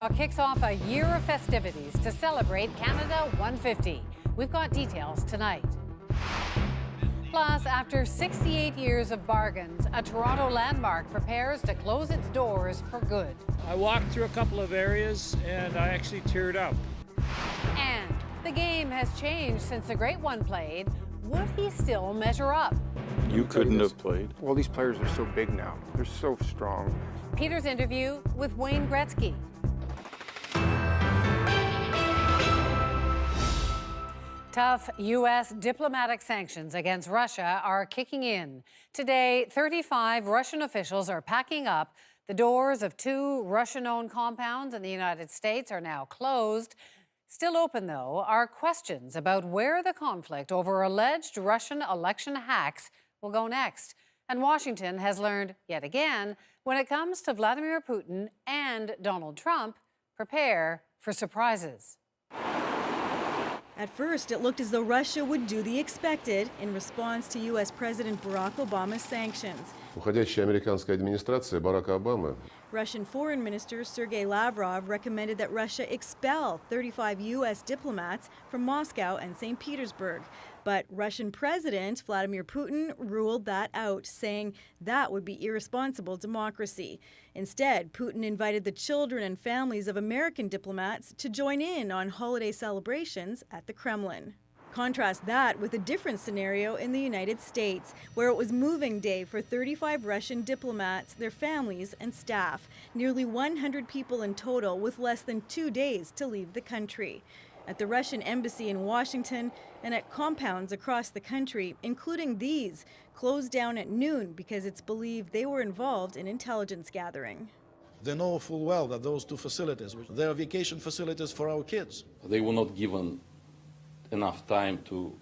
Kicks off a year of festivities to celebrate Canada 150. We've got details tonight. Plus, after 68 years of bargains, a Toronto landmark prepares to close its doors for good. I walked through a couple of areas and I actually teared up. And the game has changed since the Great One played. Would he still measure up? You couldn't have played. Well, these players are so big now. They're so strong. Peter's interview with Wayne Gretzky. Tough U.S. diplomatic sanctions against Russia are kicking in. Today, 35 Russian officials are packing up. The doors of 2 Russian-owned compounds in the United States are now closed. Still open, though, are questions about where the conflict over alleged Russian election hacks will go next. And Washington has learned, yet again, when it comes to Vladimir Putin and Donald Trump, prepare for surprises. At first, it looked as though Russia would do the expected in response to U.S. President Barack Obama's sanctions. Уходящая американская администрация Барака Обамы. Russian Foreign Minister Sergei Lavrov recommended that Russia expel 35 U.S. diplomats from Moscow and St. Petersburg. But Russian President Vladimir Putin ruled that out, saying that would be irresponsible democracy. Instead, Putin invited the children and families of American diplomats to join in on holiday celebrations at the Kremlin. Contrast that with a different scenario in the United States, where it was moving day for 35 Russian diplomats, their families, and staff. Nearly 100 people in total, with less than 2 days to leave the country. At the Russian embassy in Washington and at compounds across the country, including these, closed down at noon because it's believed they were involved in intelligence gathering. They know full well that those 2 facilities, they are vacation facilities for our kids. They were not given enough time to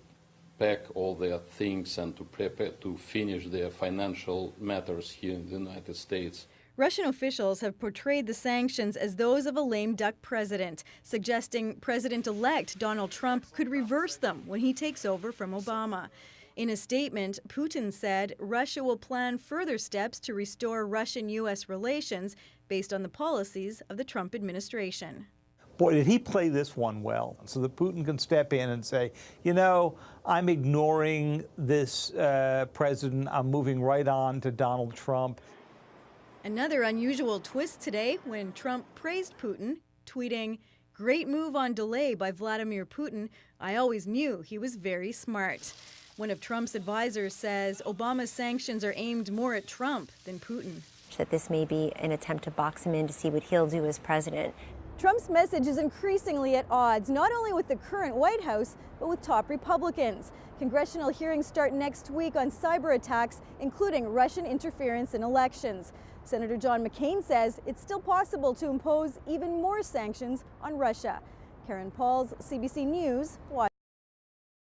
pack all their things and to prepare to finish their financial matters here in the United States. Russian officials have portrayed the sanctions as those of a lame duck president, suggesting President-elect Donald Trump could reverse them when he takes over from Obama. In a statement, Putin said Russia will plan further steps to restore Russian-U.S. relations based on the policies of the Trump administration. Boy, did he play this one well, so that Putin can step in and say, you know, I'm ignoring this president. I'm moving right on to Donald Trump. Another unusual twist today when Trump praised Putin, tweeting, "Great move on delay by Vladimir Putin. I always knew he was very smart." One of Trump's advisors says Obama's sanctions are aimed more at Trump than Putin. That this may be an attempt to box him in to see what he'll do as president. Trump's message is increasingly at odds, not only with the current White House, but with top Republicans. Congressional hearings start next week on cyber attacks, including Russian interference in elections. Senator John McCain says it's still possible to impose even more sanctions on Russia. Karen Pauls, CBC News, Washington.